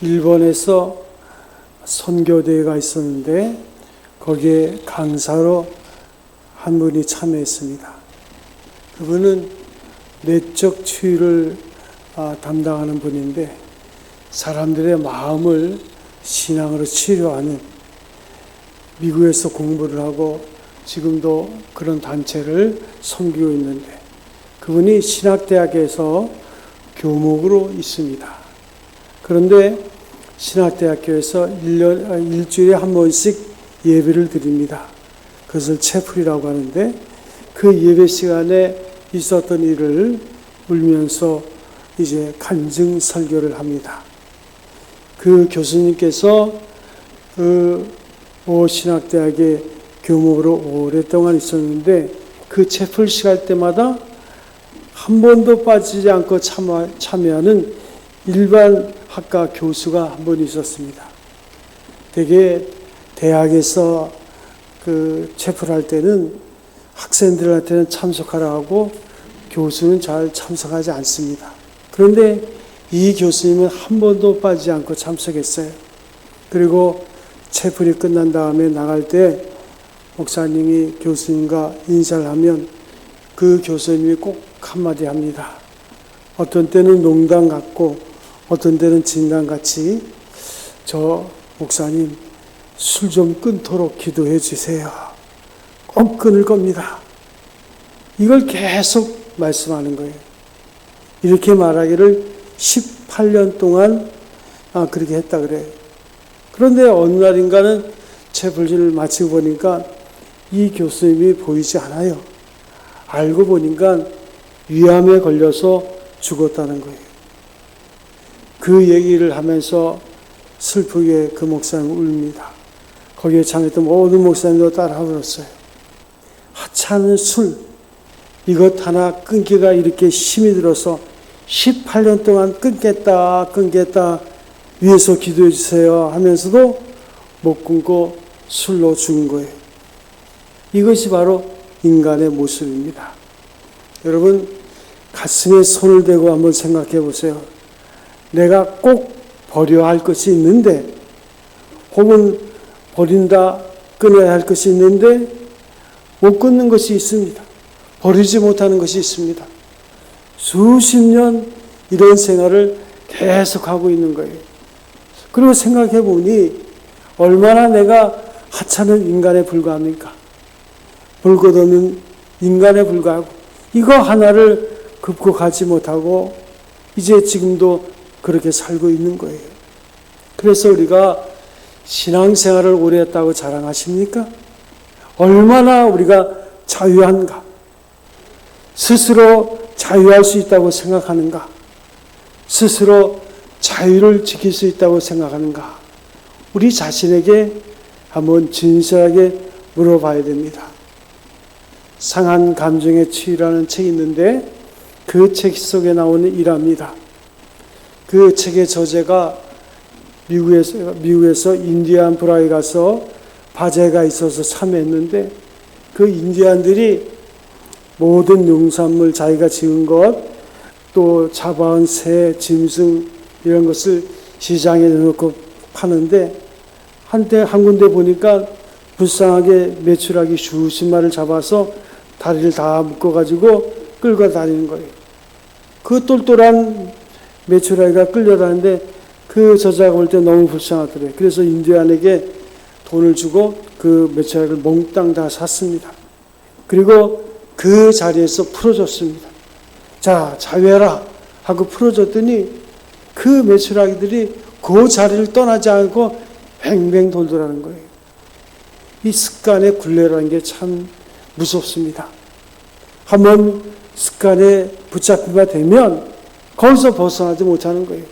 일본에서 선교대회가 있었는데 거기에 강사로 한 분이 참여했습니다. 그분은 내적 치유를 담당하는 분인데 사람들의 마음을 신앙으로 치료하는, 미국에서 공부를 하고 지금도 그런 단체를 섬기고 있는데 그분이 신학대학에서 교목으로 있습니다. 그런데 신학대학교에서 일주일에 한 번씩 예배를 드립니다. 그것을 채플이라고 하는데 그 예배 시간에 있었던 일을 울면서 이제 간증 설교를 합니다. 그 교수님께서 그 신학대학의 교목으로 오랫동안 있었는데 그 채플 시간 때마다 한 번도 빠지지 않고 참여하는 일반 학과 교수가 한 분 있었습니다. 되게 대학에서 그 채플할 때는 학생들한테는 참석하라 하고 교수는 잘 참석하지 않습니다. 그런데 이 교수님은 한 번도 빠지지 않고 참석했어요. 그리고 채플이 끝난 다음에 나갈 때 목사님이 교수님과 인사를 하면 그 교수님이 꼭 한마디 합니다. 어떤 때는 농담 같고 어떤 때는 진담같이, 저 목사님 술 좀 끊도록 기도해 주세요. 꼭 끊을 겁니다. 이걸 계속 말씀하는 거예요. 이렇게 말하기를 18년 동안 그렇게 했다 그래요. 그런데 어느 날인가는 채플을 마치고 보니까 이 교수님이 보이지 않아요. 알고 보니까 위암에 걸려서 죽었다는 거예요. 그 얘기를 하면서 슬프게 그 목사님 울립니다. 거기에 참여했던 모든 목사님도 따라 울었어요. 하찮은 술, 이것 하나 끊기가 이렇게 힘이 들어서 18년 동안 끊겠다 위해서 기도해 주세요 하면서도 못 끊고 술로 죽은 거예요. 이것이 바로 인간의 모습입니다. 여러분, 가슴에 손을 대고 한번 생각해 보세요. 내가 꼭 버려야 할 것이 있는데, 혹은 버린다, 끊어야 할 것이 있는데 못 끊는 것이 있습니다. 버리지 못하는 것이 있습니다. 수십 년 이런 생활을 계속하고 있는 거예요. 그리고 생각해 보니 얼마나 내가 하찮은 인간에 불과합니까? 볼 것 없는 인간에 불과하고 이거 하나를 극복하지 못하고 이제 지금도 그렇게 살고 있는 거예요. 그래서 우리가 신앙생활을 오래 했다고 자랑하십니까? 얼마나 우리가 자유한가? 스스로 자유할 수 있다고 생각하는가? 스스로 자유를 지킬 수 있다고 생각하는가? 우리 자신에게 한번 진실하게 물어봐야 됩니다. 상한 감정의 치유라는 책이 있는데 그 책 속에 나오는 일화입니다. 그 책의 저자가 미국에서 인디안 브라에 가서 화재가 있어서 참여했는데 그 인디안들이 모든 농산물 자기가 지은 것, 또 잡아온 새, 짐승 이런 것을 시장에 내놓고 파는데 한때 한 군데 보니까 불쌍하게 메추라기 수십 마리를 잡아서 다리를 다 묶어가지고 끌고 다니는 거예요. 그 똘똘한 메추라기가 끌려다니는데 그 저자가 볼 때 너무 불쌍하더래요. 그래서 인디안에게 돈을 주고 그 메추라기를 몽땅 다 샀습니다. 그리고 그 자리에서 풀어줬습니다. 자, 자유해라 하고 풀어줬더니 그 메추라기들이 그 자리를 떠나지 않고 뱅뱅 돌더라는 거예요. 이 습관의 굴레라는 게 참 무섭습니다. 한번 습관에 붙잡히가 되면 거기서 벗어나지 못하는 거예요.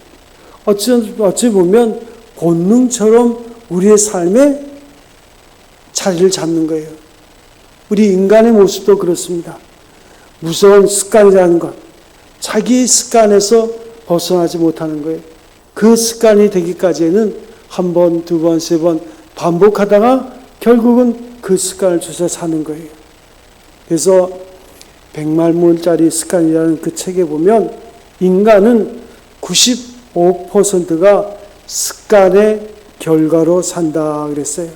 어찌 보면 본능처럼 우리의 삶에 자리를 잡는 거예요. 우리 인간의 모습도 그렇습니다. 무서운 습관이라는 것, 자기 습관에서 벗어나지 못하는 거예요. 그 습관이 되기까지는 한 번, 두 번, 세 번 반복하다가 결국은 그 습관을 주서 사는 거예요. 그래서 100만문짜리 습관이라는 그 책에 보면 인간은 95%가 습관의 결과로 산다 그랬어요.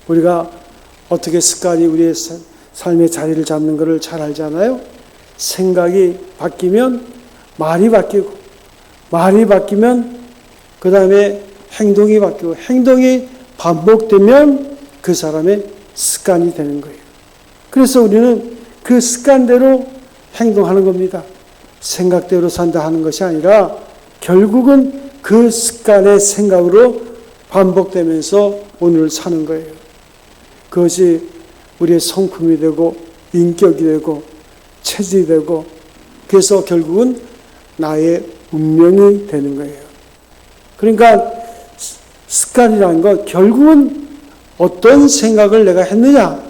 우리가 어떻게 습관이 우리의 삶의 자리를 잡는 것을 잘 알잖아요. 생각이 바뀌면 말이 바뀌고, 말이 바뀌면 그 다음에 행동이 바뀌고, 행동이 반복되면 그 사람의 습관이 되는 거예요. 그래서 우리는 그 습관대로 행동하는 겁니다. 생각대로 산다 하는 것이 아니라 결국은 그 습관의 생각으로 반복되면서 오늘 사는 거예요. 그것이 우리의 성품이 되고 인격이 되고 체질이 되고, 그래서 결국은 나의 운명이 되는 거예요. 그러니까 습관이라는 것, 결국은 어떤 생각을 내가 했느냐,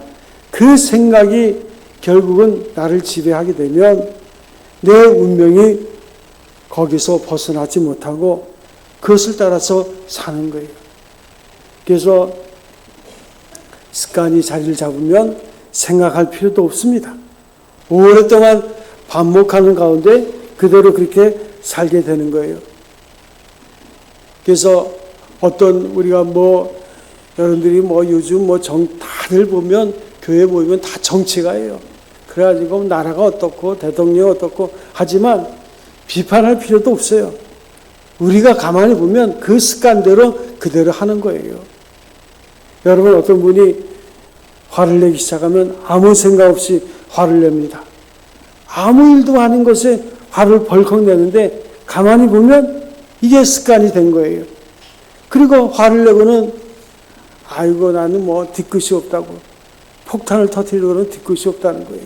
그 생각이 결국은 나를 지배하게 되면 내 운명이 거기서 벗어나지 못하고 그것을 따라서 사는 거예요. 그래서 습관이 자리를 잡으면 생각할 필요도 없습니다. 오랫동안 반복하는 가운데 그대로 그렇게 살게 되는 거예요. 그래서 어떤 우리가 여러분들이 요즘 다들 보면 교회 보면 다 정치가예요. 그래가지고 나라가 어떻고 대통령이 어떻고 하지만 비판할 필요도 없어요. 우리가 가만히 보면 그 습관대로 그대로 하는 거예요. 여러분, 어떤 분이 화를 내기 시작하면 아무 생각 없이 화를 냅니다. 아무 일도 아닌 것에 화를 벌컥 내는데 가만히 보면 이게 습관이 된 거예요. 그리고 화를 내고는 아이고 나는 뒤끝이 없다고, 폭탄을 터뜨리려고는 뒤끝이 없다는 거예요.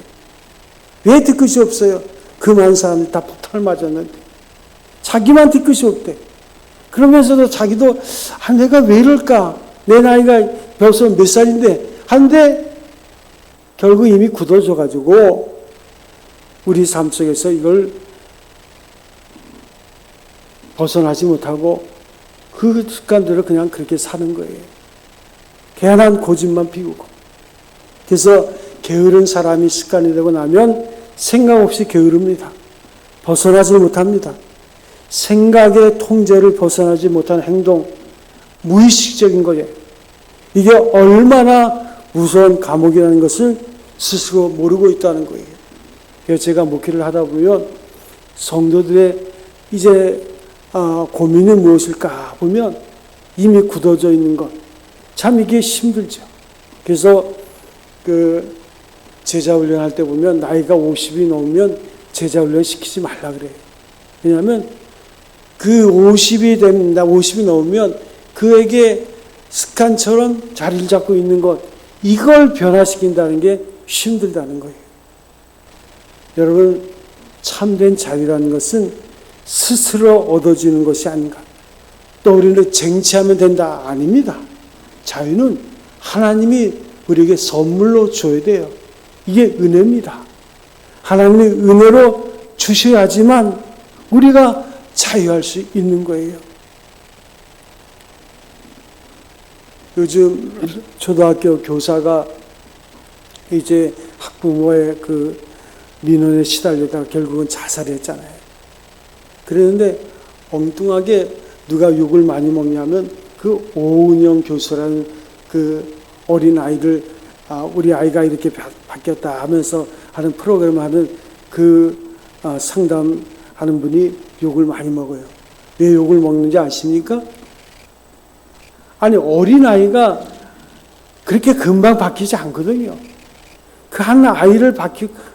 왜 뒤끝이 없어요? 그 많은 사람들이 다 폭탄을 맞았는데 자기만 뒤끝이 없대. 그러면서도 자기도 내가 왜 이럴까? 내 나이가 벌써 몇 살인데 한데 결국 이미 굳어져가지고 우리 삶 속에서 이걸 벗어나지 못하고 그 습관대로 그냥 그렇게 사는 거예요. 괜한 고집만 피우고. 그래서 게으른 사람이 습관이 되고 나면 생각 없이 게으릅니다. 벗어나지 못합니다. 생각의 통제를 벗어나지 못한 행동, 무의식적인 거예요. 이게 얼마나 무서운 감옥이라는 것을 스스로 모르고 있다는 거예요. 그래서 제가 목회를 하다 보면 성도들의 이제 고민이 무엇일까 보면 이미 굳어져 있는 것, 참 이게 힘들죠. 그래서 제자훈련 할 때 보면 나이가 50이 넘으면 제자훈련 시키지 말라 그래요. 왜냐하면 그 50이 됩니다. 50이 넘으면 그에게 습관처럼 자리를 잡고 있는 것, 이걸 변화시킨다는 게 힘들다는 거예요. 여러분, 참된 자유라는 것은 스스로 얻어지는 것이 아닌가. 또 우리는 쟁취하면 된다. 아닙니다. 자유는 하나님이 우리에게 선물로 줘야 돼요. 이게 은혜입니다. 하나님의 은혜로 주셔야지만 우리가 자유할 수 있는 거예요. 요즘 초등학교 교사가 이제 학부모의 그 민원에 시달리다가 결국은 자살했잖아요. 그랬는데 엉뚱하게 누가 욕을 많이 먹냐면 그 오은영 교수라는 그 어린 아이를 우리 아이가 이렇게 바뀌었다 하면서 하는 프로그램 하는 그 상담하는 분이 욕을 많이 먹어요. 왜 욕을 먹는지 아십니까? 아니, 어린아이가 그렇게 금방 바뀌지 않거든요. 그 한 아이를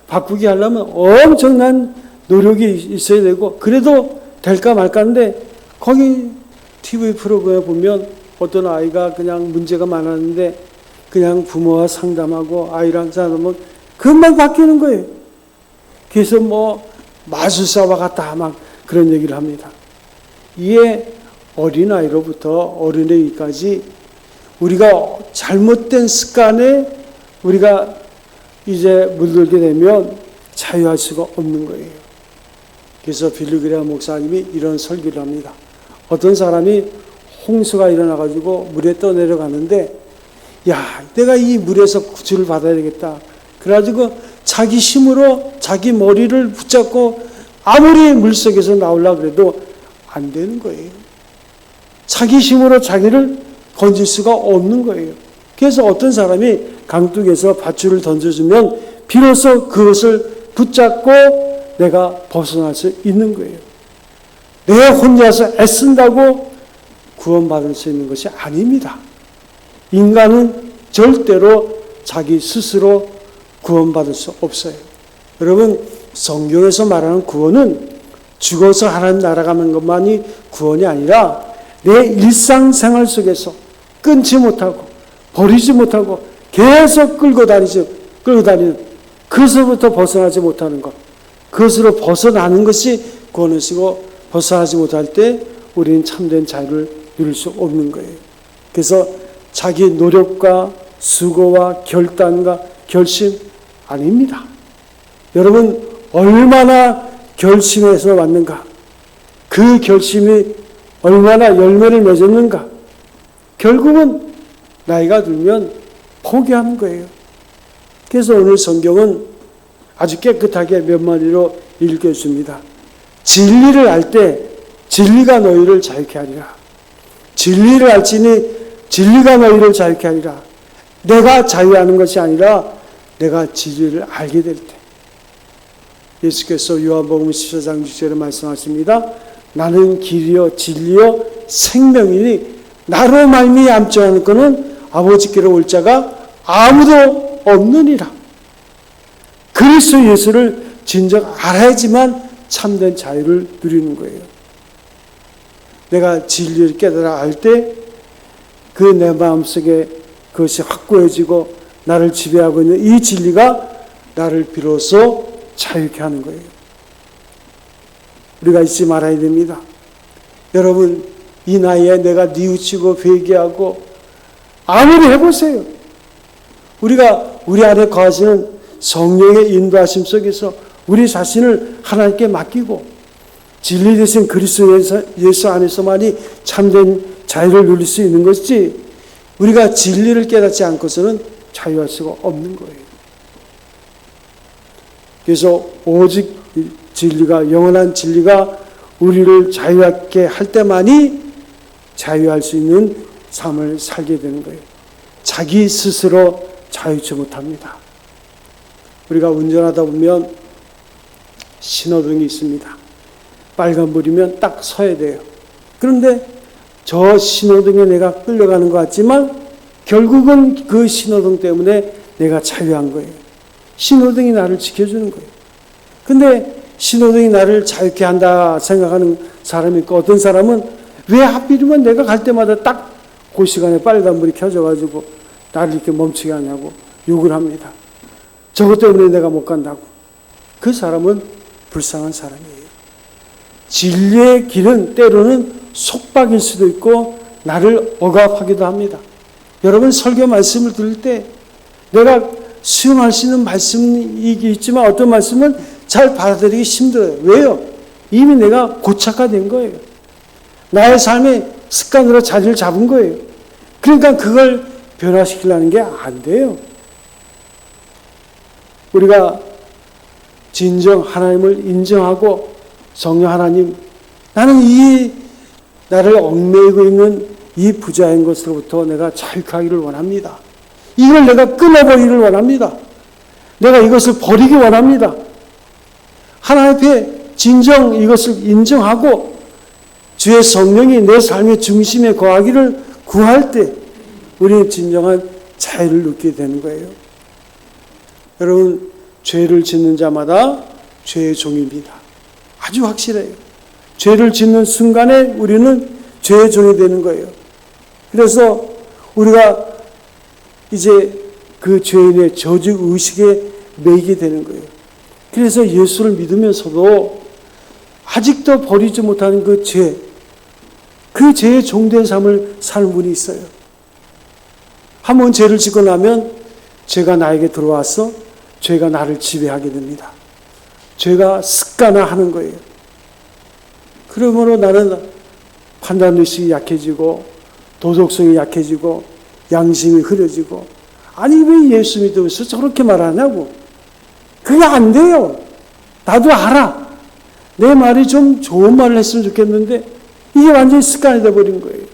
바꾸게 하려면 엄청난 노력이 있어야 되고, 그래도 될까 말까 하는데, 거기 TV 프로그램에 보면 어떤 아이가 그냥 문제가 많았는데, 그냥 부모와 상담하고 아이랑 상담하면 금방 바뀌는 거예요. 그래서 마술사와 같다, 막 그런 얘기를 합니다. 이에 어린아이로부터 어린애기까지 우리가 잘못된 습관에 우리가 이제 물들게 되면 자유할 수가 없는 거예요. 그래서 빌리 그레이엄 목사님이 이런 설교를 합니다. 어떤 사람이 홍수가 일어나가지고 물에 떠내려가는데, 야, 내가 이 물에서 구출을 받아야 되겠다. 그래가지고 자기 힘으로 자기 머리를 붙잡고 아무리 물속에서 나오려고 해도 안 되는 거예요. 자기 힘으로 자기를 건질 수가 없는 거예요. 그래서 어떤 사람이 강둑에서 밧줄을 던져주면 비로소 그것을 붙잡고 내가 벗어날 수 있는 거예요. 내 혼자서 애쓴다고 구원받을 수 있는 것이 아닙니다. 인간은 절대로 자기 스스로 구원받을 수 없어요. 여러분, 성경에서 말하는 구원은 죽어서 하나님 나라 가는 것만이 구원이 아니라 내 일상생활 속에서 끊지 못하고 버리지 못하고 계속 끌고 다니는 그것으로부터 벗어나지 못하는 것, 그것으로 벗어나는 것이 구원이시고 벗어나지 못할 때 우리는 참된 자유를 누릴 수 없는 거예요. 그래서 자기 노력과 수고와 결단과 결심 아닙니다. 여러분, 얼마나 결심해서 왔는가? 그 결심이 얼마나 열매를 맺었는가? 결국은 나이가 들면 포기하는 거예요. 그래서 오늘 성경은 아주 깨끗하게 몇 마디로 읽어줍니다. 진리를 알 때 진리가 너희를 자유케 하리라. 진리를 알지니 진리가 너희를 자유케 하리라. 내가 자유하는 것이 아니라 내가 진리를 알게 될 때. 예수께서 요한복음 14장 6절에 말씀하십니다. 나는 길이요 진리요 생명이니 나로 말미암지 않을 것은 아버지께로 올 자가 아무도 없느니라. 그리스도 예수를 진정 알아야지만 참된 자유를 누리는 거예요. 내가 진리를 깨달아 알 때 그 내 마음속에 그것이 확고해지고 나를 지배하고 있는 이 진리가 나를 비로소 자유케 하는 거예요. 우리가 잊지 말아야 됩니다. 여러분, 이 나이에 내가 뉘우치고 회개하고 아무리 해보세요. 우리가 우리 안에 거하시는 성령의 인도하심 속에서 우리 자신을 하나님께 맡기고 진리 되신 그리스도 예수 안에서만이 참된 자유를 누릴 수 있는 것이지 우리가 진리를 깨닫지 않고서는 자유할 수가 없는 거예요. 그래서 오직 진리가, 영원한 진리가 우리를 자유하게 할 때만이 자유할 수 있는 삶을 살게 되는 거예요. 자기 스스로 자유치 못합니다. 우리가 운전하다 보면 신호등이 있습니다. 빨간불이면 딱 서야 돼요. 그런데 저 신호등에 내가 끌려가는 것 같지만 결국은 그 신호등 때문에 내가 자유한 거예요. 신호등이 나를 지켜주는 거예요. 근데 신호등이 나를 자유케 한다 생각하는 사람이 있고 어떤 사람은 왜 하필이면 내가 갈 때마다 딱 그 시간에 빨간불이 켜져가지고 나를 이렇게 멈추게 하냐고 욕을 합니다. 저것 때문에 내가 못 간다고. 그 사람은 불쌍한 사람이에요. 진리의 길은 때로는 속박일 수도 있고 나를 억압하기도 합니다. 여러분, 설교 말씀을 들을 때 내가 수용할 수 있는 말씀이 있지만 어떤 말씀은 잘 받아들이기 힘들어요. 왜요? 이미 내가 고착화된 거예요. 나의 삶의 습관으로 자리를 잡은 거예요. 그러니까 그걸 변화시키려는 게 안 돼요. 우리가 진정 하나님을 인정하고 성령 하나님, 나는 이 나를 얽매이고 있는 이 부자인 것으로부터 내가 자유하기를 원합니다. 이걸 내가 끊어버리기를 원합니다. 내가 이것을 버리기 원합니다. 하나님 앞에 진정 이것을 인정하고 주의 성령이 내 삶의 중심에 거하기를 구할 때 우리는 진정한 자유를 누리게 되는 거예요. 여러분, 죄를 짓는 자마다 죄의 종입니다. 아주 확실해요. 죄를 짓는 순간에 우리는 죄의 종이 되는 거예요. 그래서 우리가 이제 그 죄인의 저주 의식에 매이게 되는 거예요. 그래서 예수를 믿으면서도 아직도 버리지 못하는 그 죄, 그 죄의 종된 삶을 사는 분이 있어요. 한번 죄를 짓고 나면 죄가 나에게 들어와서 죄가 나를 지배하게 됩니다. 죄가 습관화하는 거예요. 그러므로 나는 판단의식이 약해지고 도덕성이 약해지고 양심이 흐려지고 아니 왜 예수 믿으면서 저렇게 말하냐고. 그게 안 돼요. 나도 알아. 내 말이 좀 좋은 말을 했으면 좋겠는데 이게 완전히 습관이 돼버린 거예요.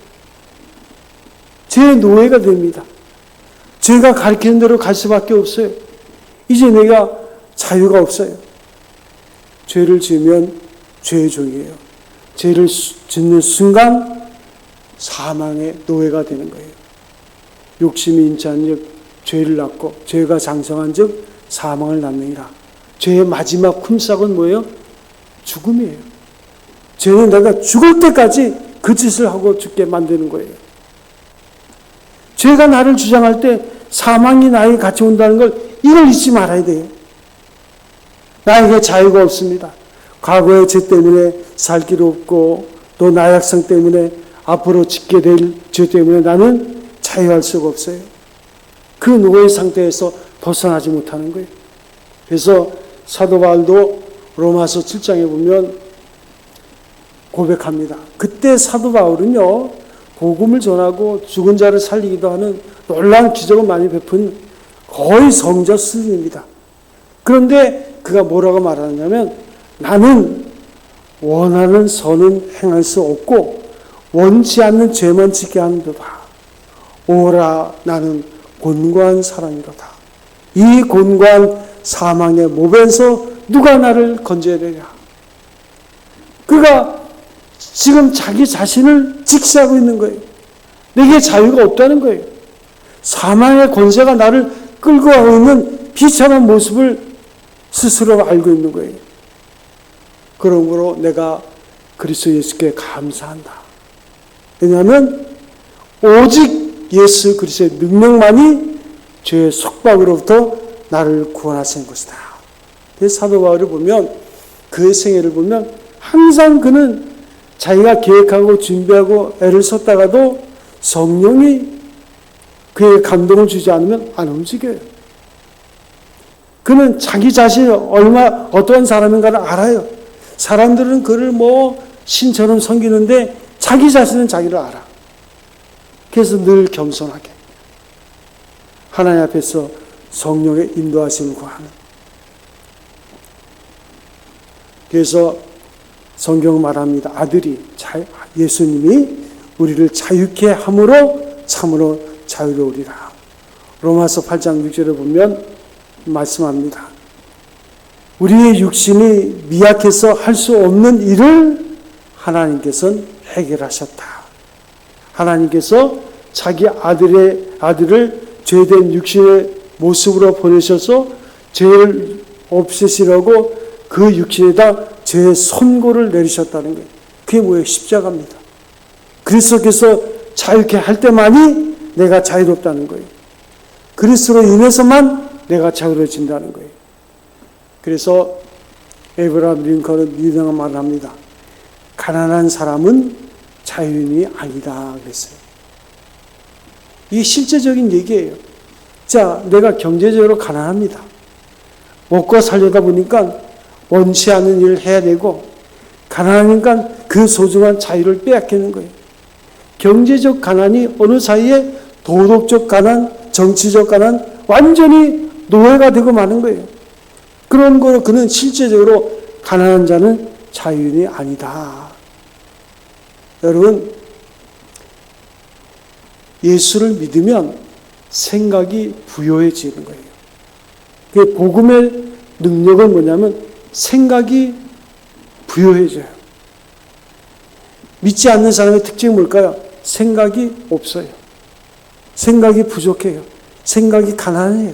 죄의 노예가 됩니다. 죄가 가리키는 대로 갈 수밖에 없어요. 이제 내가 자유가 없어요. 죄를 지으면 죄의 종이에요. 죄를 짓는 순간 사망의 노예가 되는 거예요. 욕심이 인자한 즉 죄를 낳고 죄가 장성한 즉 사망을 낳느니라. 죄의 마지막 품삯은 뭐예요? 죽음이에요. 죄는 내가 죽을 때까지 그 짓을 하고 죽게 만드는 거예요. 죄가 나를 주장할 때 사망이 나에게 같이 온다는 걸 이걸 잊지 말아야 돼요. 나에게 자유가 없습니다. 과거의 죄 때문에 살 길 없고 또 나약성 때문에 앞으로 짓게 될 죄 때문에 나는 자유할 수가 없어요. 그 노예 상태에서 벗어나지 못하는 거예요. 그래서 사도 바울도 로마서 7장에 보면 고백합니다. 그때 사도 바울은요, 복음을 전하고 죽은 자를 살리기도 하는 놀라운 기적을 많이 베푼 거의 성자 수준입니다. 그런데 그가 뭐라고 말하냐면 나는 원하는 선은 행할 수 없고 원치 않는 죄만 짓게 하는도다. 오라 나는 곤고한 사람이로다. 이 곤고한 사망의 몸에서 누가 나를 건져내랴. 그가 지금 자기 자신을 직시하고 있는 거예요. 내게 자유가 없다는 거예요. 사망의 권세가 나를 끌고 가고 있는 비참한 모습을 스스로 알고 있는 거예요. 그러므로 내가 그리스도 예수께 감사한다. 왜냐하면 오직 예수 그리스도의 능력만이 죄의 속박으로부터 나를 구원하신 것이다. 그래서 사도 바울을 보면 그의 생애를 보면 항상 그는 자기가 계획하고 준비하고 애를 썼다가도 성령이 그의 감동을 주지 않으면 안 움직여요. 그는 자기 자신이 어떠한 사람인가를 알아요. 사람들은 그를 신처럼 섬기는데 자기 자신은 자기를 알아. 그래서 늘 겸손하게 하나님 앞에서 성령의 인도하심을 구하는. 그래서 성경은 말합니다. 아들이 예수님이 우리를 자유케 함으로 참으로 자유로우리라. 로마서 8장 6절에 보면 말씀합니다. 우리의 육신이 미약해서 할 수 없는 일을 하나님께서는 해결하셨다. 하나님께서 자기 아들을 죄된 육신의 모습으로 보내셔서 죄를 없애시려고 그 육신에다 죄의 선고를 내리셨다는 거예요. 그게 뭐예요? 십자가입니다. 그리스도께서 자유케 할 때만이 내가 자유롭다는 거예요. 그리스도로 인해서만 내가 자유로워진다는 거예요. 그래서 에브라함 링컨은 이런 말을 합니다. 가난한 사람은 자유인이 아니다 그랬어요. 이게 실제적인 얘기예요. 자, 내가 경제적으로 가난합니다. 먹고 살려다 보니까 원치 않는 일을 해야 되고 가난하니까 그 소중한 자유를 빼앗기는 거예요. 경제적 가난이 어느 사이에 도덕적 가난, 정치적 가난, 완전히 노예가 되고 마는 거예요. 그런 거로 그는 실제적으로 가난한 자는 자유인이 아니다. 여러분, 예수를 믿으면 생각이 부요해지는 거예요. 그 복음의 능력은 뭐냐면 생각이 부요해져요. 믿지 않는 사람의 특징이 뭘까요? 생각이 없어요. 생각이 부족해요. 생각이 가난해요.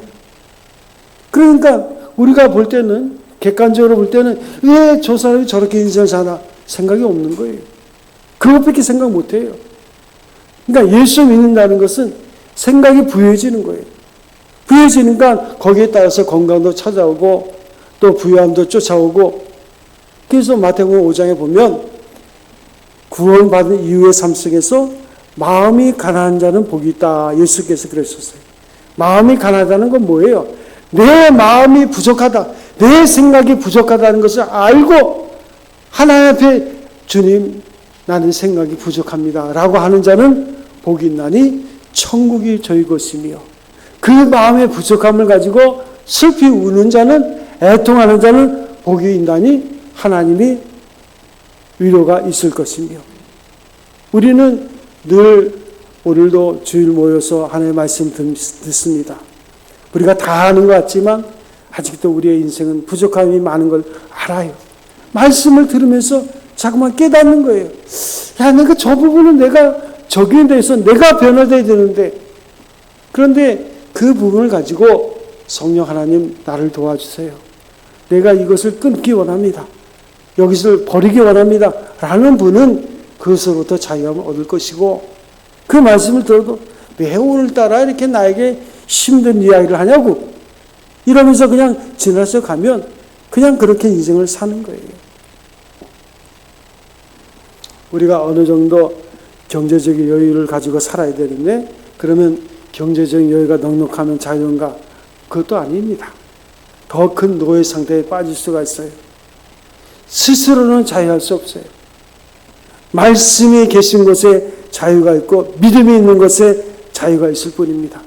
그러니까 우리가 볼 때는, 객관적으로 볼 때는 왜 저 사람이 저렇게 인생을 사나 생각이 없는 거예요. 그것밖에 생각 못해요. 그러니까 예수 믿는다는 것은 생각이 부유해지는 거예요. 부유해지니까 거기에 따라서 건강도 찾아오고 또 부유함도 쫓아오고. 그래서 마태복음 5장에 보면 구원받은 이후의 삶 속에서 마음이 가난한 자는 복이 있다. 예수께서 그랬었어요. 마음이 가난하다는 건 뭐예요? 내 마음이 부족하다. 내 생각이 부족하다는 것을 알고 하나님 앞에 주님 나는 생각이 부족합니다 라고 하는 자는 복이 있나니 천국이 저희 것이며 그 마음의 부족함을 가지고 슬피 우는 자는 애통하는 자는 복이 있나니 하나님이 위로가 있을 것이며 우리는 늘 오늘도 주일 모여서 하나님의 말씀 듣습니다. 우리가 다 아는 것 같지만 아직도 우리의 인생은 부족함이 많은 걸 알아요. 말씀을 들으면서 자꾸만 깨닫는 거예요. 야, 내가 저 부분은 내가 적용에 대해서 내가 변화돼야 되는데, 그런데 그 부분을 가지고 성령 하나님 나를 도와주세요. 내가 이것을 끊기 원합니다. 여기서 버리기 원합니다. 라는 분은 그것으로부터 자유함을 얻을 것이고, 그 말씀을 들어도 왜 오늘따라 이렇게 나에게 힘든 이야기를 하냐고 이러면서 그냥 지나쳐 가면 그냥 그렇게 인생을 사는 거예요. 우리가 어느 정도 경제적인 여유를 가지고 살아야 되는데, 그러면 경제적인 여유가 넉넉하면 자유인가? 그것도 아닙니다. 더 큰 노예 상태에 빠질 수가 있어요. 스스로는 자유할 수 없어요. 말씀이 계신 곳에 자유가 있고 믿음이 있는 곳에 자유가 있을 뿐입니다.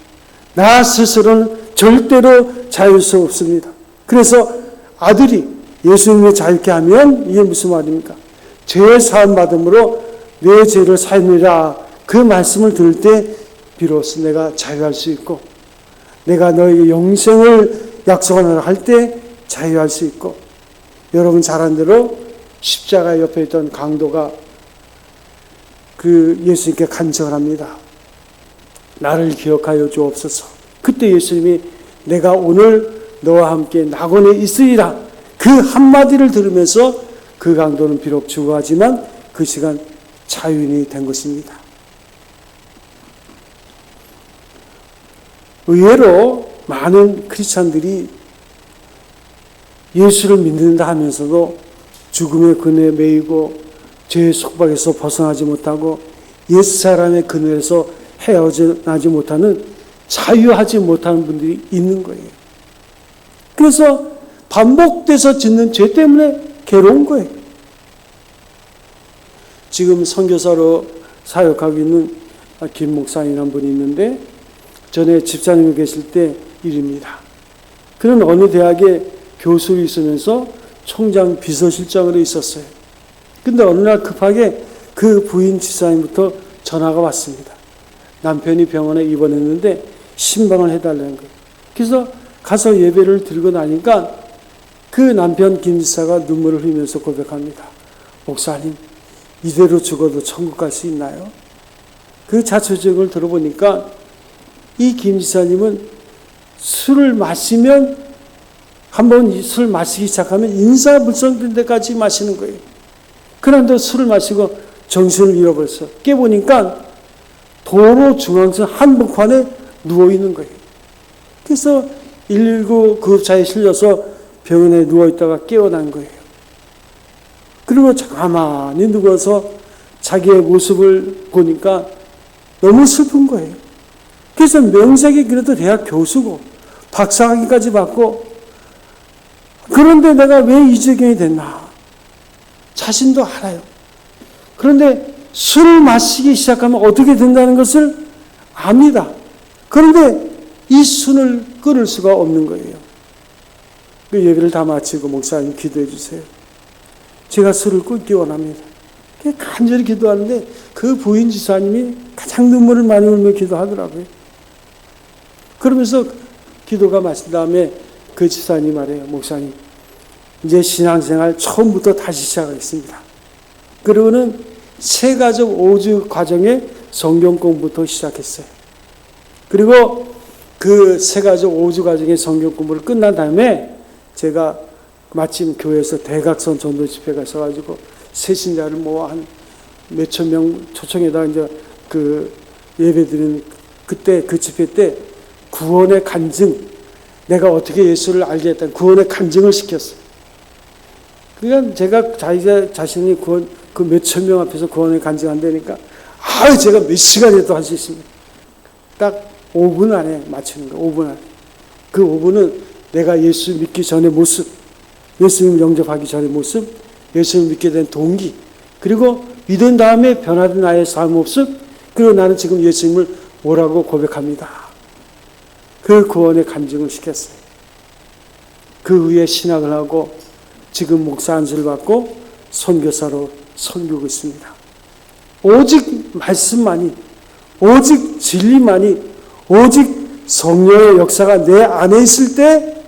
나 스스로는 절대로 자유할 수 없습니다. 그래서 아들이 예수님을 자유케 하면 이게 무슨 말입니까? 죄 사함 받음으로 내 죄를 사하느니라. 그 말씀을 들을 때 비로소 내가 자유할 수 있고, 내가 너에게 영생을 약속하노라 할 때 자유할 수 있고, 여러분 잘 아는 대로 십자가 옆에 있던 강도가 그 예수님께 간청을 합니다. 나를 기억하여 주옵소서. 그때 예수님이 내가 오늘 너와 함께 낙원에 있으리라. 그 한마디를 들으면서 그 강도는 비록 죽어가지만 그 시간 자유인이 된 것입니다. 의외로 많은 크리스찬들이 예수를 믿는다 하면서도 죽음의 근에 매이고 죄의 속박에서 벗어나지 못하고 옛사람의 그늘에서 헤어나지 못하는, 자유하지 못하는 분들이 있는 거예요. 그래서 반복돼서 짓는 죄 때문에 괴로운 거예요. 지금 선교사로 사역하고 있는 김 목사님이라는 분이 있는데, 전에 집사님이 계실 때 일입니다. 그는 어느 대학에 교수로 있으면서 총장 비서실장으로 있었어요. 근데 어느 날 급하게 그 부인 집사님부터 전화가 왔습니다. 남편이 병원에 입원했는데 신방을 해달라는 거예요. 그래서 가서 예배를 드리고 나니까 그 남편 김 집사가 눈물을 흘리면서 고백합니다. 목사님, 이대로 죽어도 천국 갈 수 있나요? 그 자초지종을 들어보니까 이 김 집사님은 술을 마시면, 한번 술 마시기 시작하면 인사불성될 때까지 마시는 거예요. 그런데 술을 마시고 정신을 잃어버렸어요. 깨보니까 도로 중앙선 한복판에 누워있는 거예요. 그래서 119 구급차에 실려서 병원에 누워있다가 깨어난 거예요. 그리고 가만히 누워서 자기의 모습을 보니까 너무 슬픈 거예요. 그래서 명색이 그래도 대학 교수고 박사학위까지 받고, 그런데 내가 왜 이 지경이 됐나? 자신도 알아요. 그런데 술을 마시기 시작하면 어떻게 된다는 것을 압니다. 그런데 이 술을 끊을 수가 없는 거예요. 그 예배를 다 마치고 목사님 기도해 주세요. 제가 술을 끊기 원합니다. 간절히 기도하는데 그 부인 지사님이 가장 눈물을 많이 흘리며 기도하더라고요. 그러면서 기도가 마친 다음에 그 지사님 말해요. 목사님, 이제 신앙생활 처음부터 다시 시작하겠습니다. 그리고는 세가족 5주 과정의 성경 공부부터 시작했어요. 그리고 그 세가족 5주 과정의 성경 공부를 끝난 다음에 제가 마침 교회에서 대각선 전도 집회가 있어가지고 새신자를 모아 한 몇천 명 초청에다가 이제 그 예배 드리는 그때 그 집회 때 구원의 간증, 내가 어떻게 예수를 알게 했다는 구원의 간증을 시켰어요. 그러니까 제가 자신이 구원, 그 몇천 명 앞에서 구원의 간증한다니까, 제가 몇 시간이라도 할 수 있습니다. 딱 5분 안에 맞추는 거예요. 5분 안에. 그 5분은 내가 예수 믿기 전의 모습, 예수님 영접하기 전의 모습, 예수를 믿게 된 동기, 그리고 믿은 다음에 변화된 나의 삶 모습, 그리고 나는 지금 예수님을 뭐라고 고백합니다. 그 구원의 간증을 시켰어요. 그 후에 신학을 하고 지금 목사 안수를 받고 선교사로 선교하고 있습니다. 오직 말씀만이, 오직 진리만이, 오직 성령의 역사가 내 안에 있을 때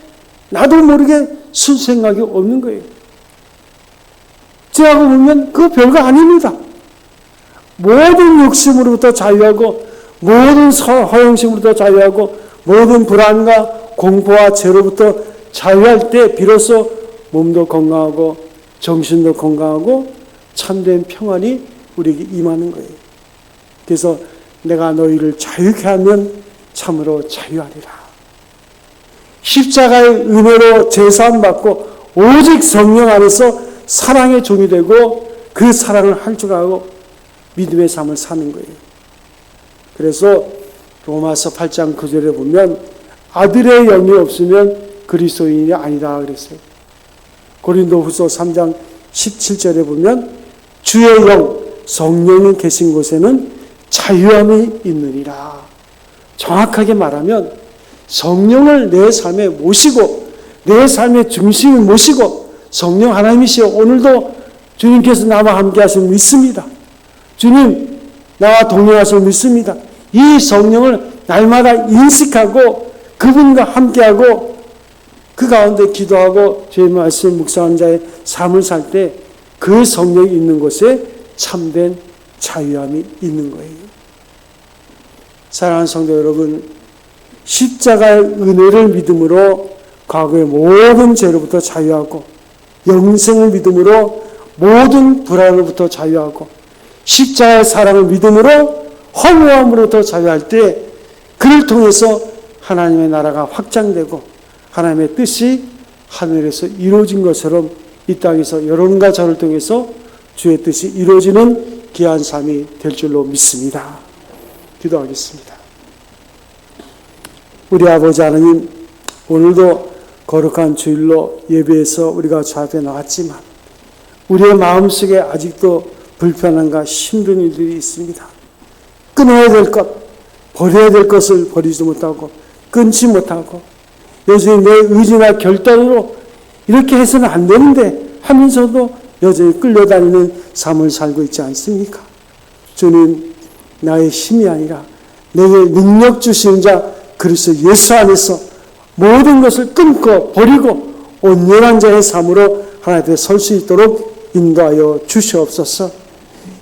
나도 모르게 순수생각이 없는 거예요. 제하고 보면 그거 별거 아닙니다. 모든 욕심으로부터 자유하고, 모든 허영심으로부터 자유하고, 모든 불안과 공포와 죄로부터 자유할 때 비로소 몸도 건강하고 정신도 건강하고 참된 평안이 우리에게 임하는 거예요. 그래서 내가 너희를 자유케 하면 참으로 자유하리라. 십자가의 은혜로 제사함받고 오직 성령 안에서 사랑의 종이 되고 그 사랑을 할 줄 알고 믿음의 삶을 사는 거예요. 그래서 로마서 8장 9절에 보면 아들의 영이 없으면 그리스도인이 아니다 그랬어요. 고린도후서 3장 17절에 보면 주의 영 성령이 계신 곳에는 자유함이 있느니라. 정확하게 말하면 성령을 내 삶에 모시고 내 삶의 중심을 모시고 성령 하나님이시여 오늘도 주님께서 나와 함께 하심을 믿습니다. 주님 나와 동행하심을 믿습니다. 이 성령을 날마다 인식하고 그분과 함께하고 그 가운데 기도하고 주의 말씀 묵상한 자의 삶을 살 때 그 성령이 있는 곳에 참된 자유함이 있는 거예요. 사랑하는 성도 여러분, 십자가의 은혜를 믿음으로 과거의 모든 죄로부터 자유하고 영생을 믿음으로 모든 불안으로부터 자유하고 십자가의 사랑을 믿음으로 허무함으로부터 자유할 때 그를 통해서 하나님의 나라가 확장되고 하나님의 뜻이 하늘에서 이루어진 것처럼 이 땅에서 여러분과 저를 통해서 주의 뜻이 이루어지는 귀한 삶이 될 줄로 믿습니다. 기도하겠습니다. 우리 아버지 하나님, 오늘도 거룩한 주일로 예배에서 우리가 주 앞에 나왔지만 우리의 마음속에 아직도 불편함과 힘든 일들이 있습니다. 끊어야 될 것, 버려야 될 것을 버리지 못하고 끊지 못하고 여전히 내 의지나 결단으로 이렇게 해서는 안 되는데 하면서도 여전히 끌려다니는 삶을 살고 있지 않습니까? 주님, 나의 힘이 아니라 내게 능력 주시는 자 그리스도 예수 안에서 모든 것을 끊고 버리고 온전한 자의 삶으로 하나님 앞에 설 수 있도록 인도하여 주시옵소서.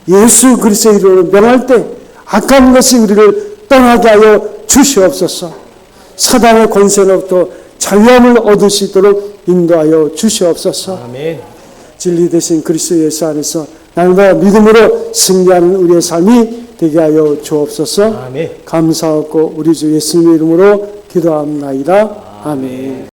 예수 그리스도의 이름으로 명할 때 악한 것이 우리를 떠나게 하여 주시옵소서. 사단의 권세로부터 자유함을 얻을 수 있도록 인도하여 주시옵소서. 아멘. 진리 되신 그리스도 예수 안에서 날마다 믿음으로 승리하는 우리의 삶이 되게 하여 주옵소서. 아멘. 감사하고 우리 주 예수님의 이름으로 기도합나이다. 아멘.